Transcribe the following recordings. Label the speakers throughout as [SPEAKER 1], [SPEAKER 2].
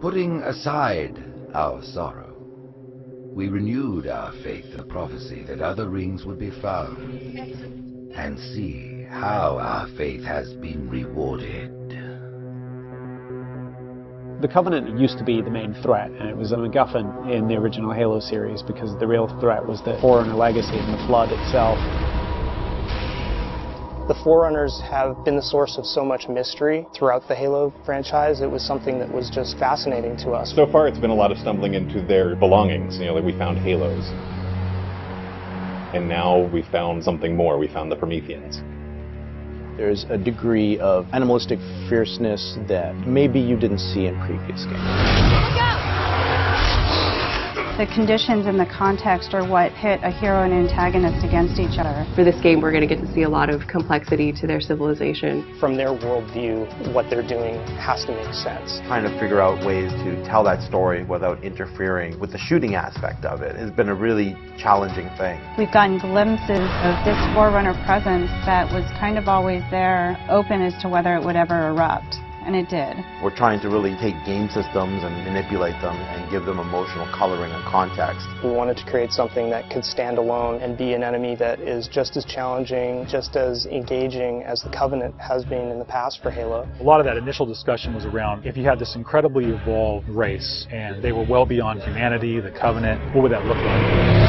[SPEAKER 1] Putting aside our sorrow, we renewed our faith in the prophecy that other rings would be found, and see how our faith has been rewarded.
[SPEAKER 2] The Covenant used to be the main threat, and it was a MacGuffin in the original Halo series because the real threat was the Forerunner legacy and the Flood itself.
[SPEAKER 3] The Forerunners have been the source of so much mystery throughout the Halo franchise. It was something that was just fascinating to us.
[SPEAKER 4] So far it's been a lot of stumbling into their belongings. You know, like we found Halos. And now we found something more. We found the Prometheans.
[SPEAKER 5] There's a degree of animalistic fierceness that maybe you didn't see in previous games.
[SPEAKER 6] The conditions and the context are what pit a hero and antagonist against each other.
[SPEAKER 7] For this game, we're going to get to see a lot of complexity to their civilization.
[SPEAKER 3] From their worldview, what they're doing has to make sense.
[SPEAKER 8] Trying to figure out ways to tell that story without interfering with the shooting aspect of it has been a really challenging thing.
[SPEAKER 6] We've gotten glimpses of this Forerunner presence that was kind of always there, open as to whether it would ever erupt. And it did.
[SPEAKER 8] We're trying to really take game systems and manipulate them and give them emotional coloring and context.
[SPEAKER 3] We wanted to create something that could stand alone and be an enemy that is just as challenging, just as engaging as the Covenant has been in the past for Halo.
[SPEAKER 9] A lot of that initial discussion was around if you had this incredibly evolved race and they were well beyond humanity, the Covenant, what would that look like?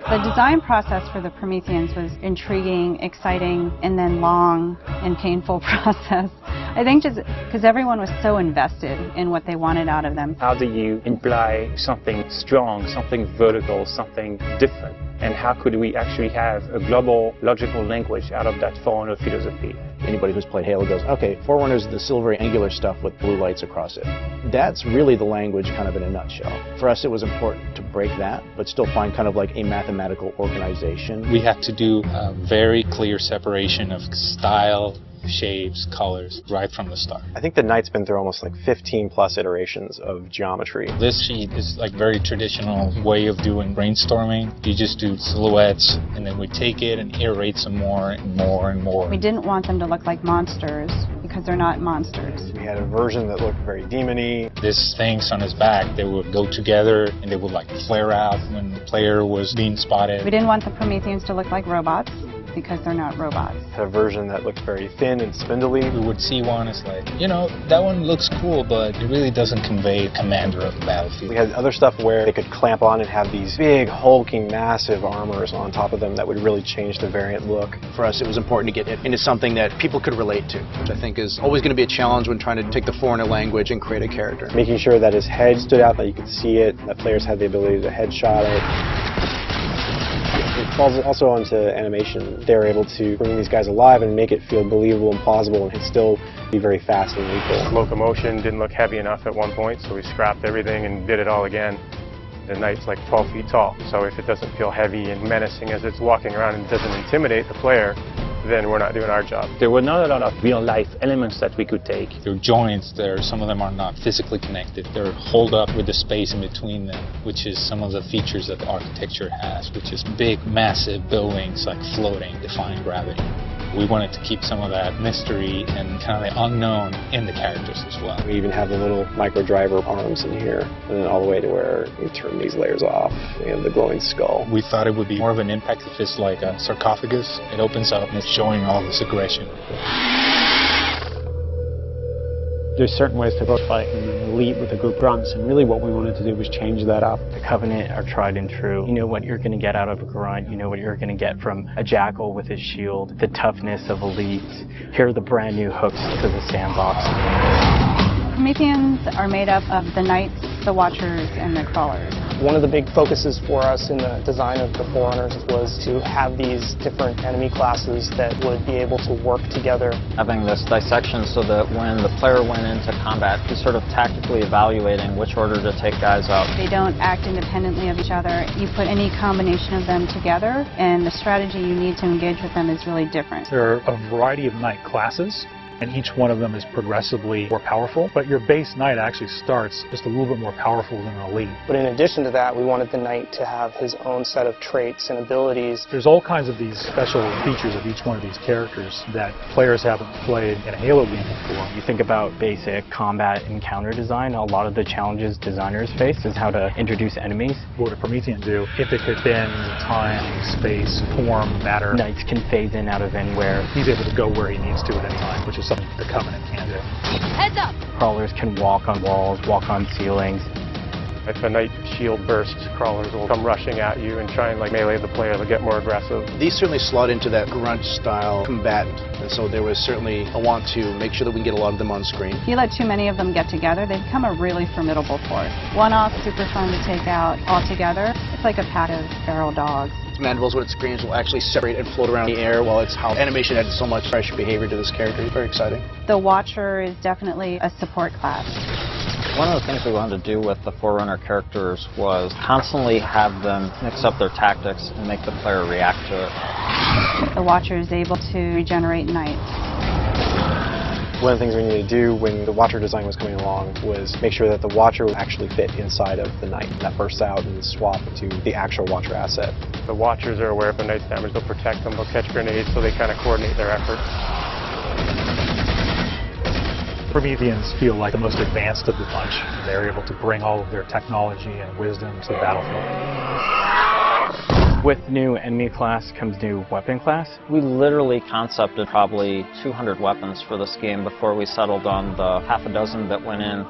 [SPEAKER 6] The design process for the Prometheans was intriguing, exciting, and then long and painful process. I think just because everyone was so invested in what they wanted out of them.
[SPEAKER 10] How do you imply something strong, something vertical, something different? And how could we actually have a global, logical language out of that Forerunner philosophy?
[SPEAKER 5] Anybody who's played Halo goes, okay, Forerunner's the silvery angular stuff with blue lights across it. That's really the language kind of in a nutshell. For us, it was important to break that, but still find kind of like a mathematical organization.
[SPEAKER 11] We had to do a very clear separation of style, shapes, colors, right from the start.
[SPEAKER 12] I think the Knight's been through almost like 15 plus iterations of geometry.
[SPEAKER 11] This sheet is like very traditional way of doing brainstorming. You just do silhouettes and then we take it and iterate some more and more and more.
[SPEAKER 6] We didn't want them to look like monsters because they're not monsters.
[SPEAKER 12] We had a version that looked very demon-y.
[SPEAKER 11] These things on his back, they would go together and they would like flare out when the player was being spotted.
[SPEAKER 6] We didn't want the Prometheans to look like robots because they're not robots.
[SPEAKER 12] A version that looked very thin and spindly.
[SPEAKER 11] We would see one, it's like, you know, that one looks cool, but it really doesn't convey commander of the battlefield.
[SPEAKER 12] We had other stuff where they could clamp on and have these big, hulking, massive armors on top of them that would really change the variant look.
[SPEAKER 5] For us, it was important to get it into something that people could relate to, which I think is always going to be a challenge when trying to take the Forerunner language and create a character.
[SPEAKER 12] Making sure that his head stood out, that you could see it, that players had the ability to headshot it. It falls also onto animation. They were able to bring these guys alive and make it feel believable and plausible and still be very fast and lethal.
[SPEAKER 13] Locomotion didn't look heavy enough at one point, so we scrapped everything and did it all again. The Knight's like 12 feet tall, so if it doesn't feel heavy and menacing as it's walking around and doesn't intimidate the player, then we're not doing our job.
[SPEAKER 10] There were not a lot of real-life elements that we could take.
[SPEAKER 11] There are joints there, some of them are not physically connected. They're holed up with the space in between them, which is some of the features that the architecture has, which is big, massive buildings like floating, defying gravity. We wanted to keep some of that mystery and kind of the unknown in the characters as well.
[SPEAKER 12] We even have the little micro driver arms in here, and then all the way to where we turn these layers off. We have the glowing skull.
[SPEAKER 11] We thought it would be more of an impact if it's like a sarcophagus. It opens up and it's showing all this aggression.
[SPEAKER 2] There's certain ways to go fight and lead with a group grunts, and really what we wanted to do was change that up.
[SPEAKER 10] The Covenant are tried and true. You know what you're going to get out of a grunt. You know what you're going to get from a jackal with his shield. The toughness of elites. Here are the brand new hooks to the sandbox.
[SPEAKER 6] Prometheans are made up of the Knights, the Watchers, and the Crawlers.
[SPEAKER 3] One of the big focuses for us in the design of the Forerunners was to have these different enemy classes that would be able to work together.
[SPEAKER 14] Having this dissection so that when the player went into combat, he's sort of tactically evaluating which order to take guys out.
[SPEAKER 6] They don't act independently of each other. You put any combination of them together, and the strategy you need to engage with them is really different.
[SPEAKER 9] There are a variety of Knight classes. and each one of them is progressively more powerful, but your base knight actually starts just a little bit more powerful than an elite.
[SPEAKER 3] But in addition to that, we wanted the knight to have his own set of traits and abilities.
[SPEAKER 9] There's all kinds of these special features of each one of these characters that players haven't played in a Halo game before.
[SPEAKER 10] You think about basic combat and counter design, a lot of the challenges designers face is how to introduce enemies.
[SPEAKER 9] What would a Promethean do if it could bend time, space, form, matter?
[SPEAKER 10] Knights can phase in out of anywhere.
[SPEAKER 9] He's able to go where he needs to at any time, which is something the Covenant can do.
[SPEAKER 7] Heads up!
[SPEAKER 10] Crawlers can walk on walls, walk on ceilings.
[SPEAKER 13] If a knight shield bursts, crawlers will come rushing at you and try and melee the player to get more aggressive.
[SPEAKER 5] These certainly slot into that grunt style combatant, and so there was certainly a want to make sure that we can get a lot of them on screen.
[SPEAKER 6] If you let too many of them get together, they become a really formidable force. One-off, super fun to take out all together. It's like a pack of feral dogs.
[SPEAKER 5] Mandibles, when it screams, will actually separate and float around the air, while it's how animation adds so much fresh behavior to this character. It's very exciting.
[SPEAKER 6] The Watcher is definitely a support class.
[SPEAKER 14] One of the things we wanted to do with the Forerunner characters was constantly have them mix up their tactics and make the player react to it.
[SPEAKER 6] The Watcher is able to regenerate knights.
[SPEAKER 12] One of the things we needed to do when the Watcher design was coming along was make sure that the Watcher would actually fit inside of the Knight. That bursts out and swap into the actual Watcher asset.
[SPEAKER 13] The Watchers are aware if a Knight's damage, they'll protect them, they'll catch grenades, so they kind of coordinate their efforts.
[SPEAKER 9] Prometheans feel like the most advanced of the bunch. They're able to bring all of their technology and wisdom to the battlefield.
[SPEAKER 10] With new enemy class comes new weapon class.
[SPEAKER 14] We literally concepted probably 200 weapons for this game before we settled on the half a dozen that went in.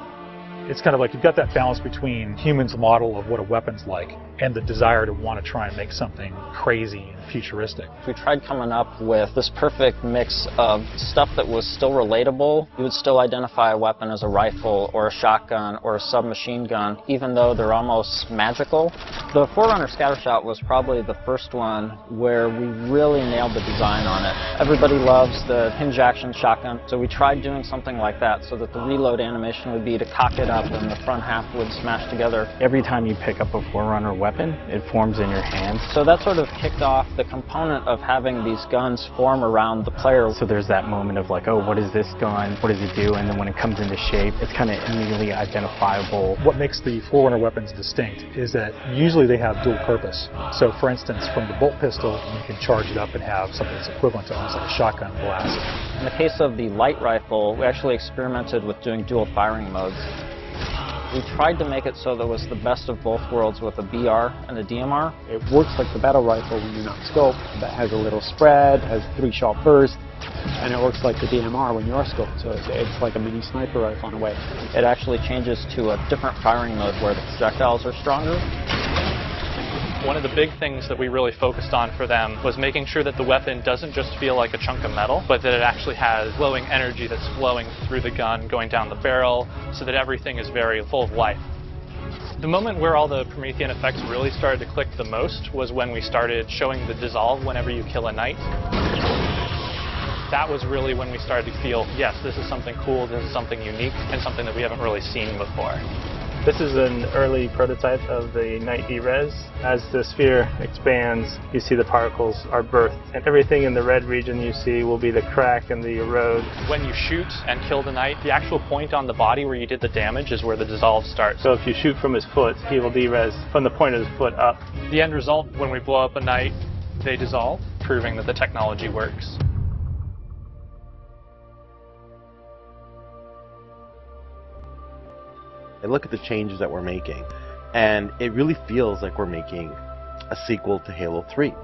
[SPEAKER 9] It's kind of like you've got that balance between humans' model of what a weapon's like and the desire to want to try and make something crazy and futuristic.
[SPEAKER 14] We tried coming up with this perfect mix of stuff that was still relatable. You would still identify a weapon as a rifle or a shotgun or a submachine gun, even though they're almost magical. The Forerunner Scattershot was probably the first one where we really nailed the design on it. Everybody loves the hinge action shotgun, so we tried doing something like that so that the reload animation would be to cock it up and the front half would smash together.
[SPEAKER 10] Every time you pick up a Forerunner weapon, it forms in your hand.
[SPEAKER 14] So that sort of kicked off the component of having these guns form around the player.
[SPEAKER 10] So there's that moment of like, oh, what is this gun? What does it do? And then when it comes into shape, it's kind of immediately identifiable.
[SPEAKER 9] What makes the Forerunner weapons distinct is that usually they have dual purpose. So for instance, from the bolt pistol, you can charge it up and have something that's equivalent to almost like a shotgun blast.
[SPEAKER 14] In the case of the light rifle, we actually experimented with doing dual firing modes. We tried to make it so that it was the best of both worlds with a BR and a DMR.
[SPEAKER 2] It works like the battle rifle when you're not scoped. That has a little spread, has 3-shot burst, and it works like the DMR when you are scoped. So it's like a mini sniper rifle in a way.
[SPEAKER 14] It actually changes to a different firing mode where the projectiles are stronger.
[SPEAKER 15] One of the big things that we really focused on for them was making sure that the weapon doesn't just feel like a chunk of metal, but that it actually has glowing energy that's flowing through the gun, going down the barrel, so that everything is very full of life. The moment where all the Promethean effects really started to click the most was when we started showing the dissolve whenever you kill a knight. That was really when we started to feel, yes, this is something cool, this is something unique, and something that we haven't really seen before.
[SPEAKER 16] This is an early prototype of the Knight E-Res. As the sphere expands, you see the particles are birthed, and everything in the red region you see will be the crack and the erode.
[SPEAKER 15] When you shoot and kill the knight, the actual point on the body where you did the damage is where the dissolve starts.
[SPEAKER 16] So if you shoot from his foot, he will de-res from the point of his foot up.
[SPEAKER 15] The end result, when we blow up a knight, they dissolve, proving that the technology works.
[SPEAKER 8] I look at the changes that we're making, and it really feels like we're making a sequel to Halo 3.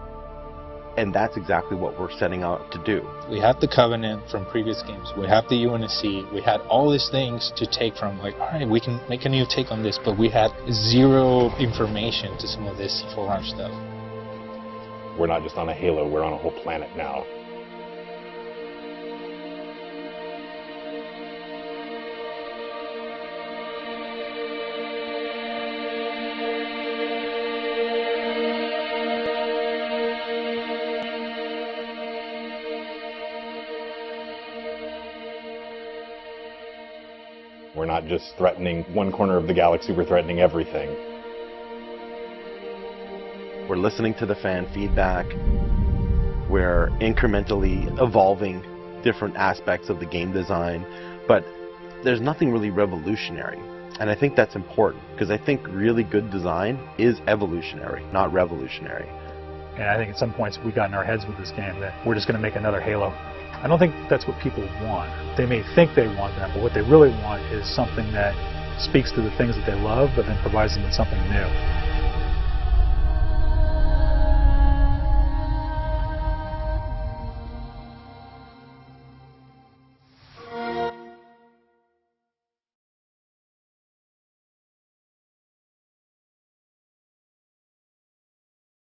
[SPEAKER 8] And that's exactly what we're setting out to do.
[SPEAKER 11] We have the Covenant from previous games. We have the UNSC. We had all these things to take from, like, all right, we can make a new take on this, but we had zero information to some of this Forerunner stuff.
[SPEAKER 4] We're not just on a Halo, we're on a whole planet now. We're not just threatening one corner of the galaxy, we're threatening everything.
[SPEAKER 8] We're listening to the fan feedback. We're incrementally evolving different aspects of the game design, but there's nothing really revolutionary. And I think that's important, because I think really good design is evolutionary, not revolutionary.
[SPEAKER 9] And I think at some points we got in our heads with this game that we're just going to make another Halo. I don't think that's what people want. They may think they want that, but what they really want is something that speaks to the things that they love, but then provides them with something new.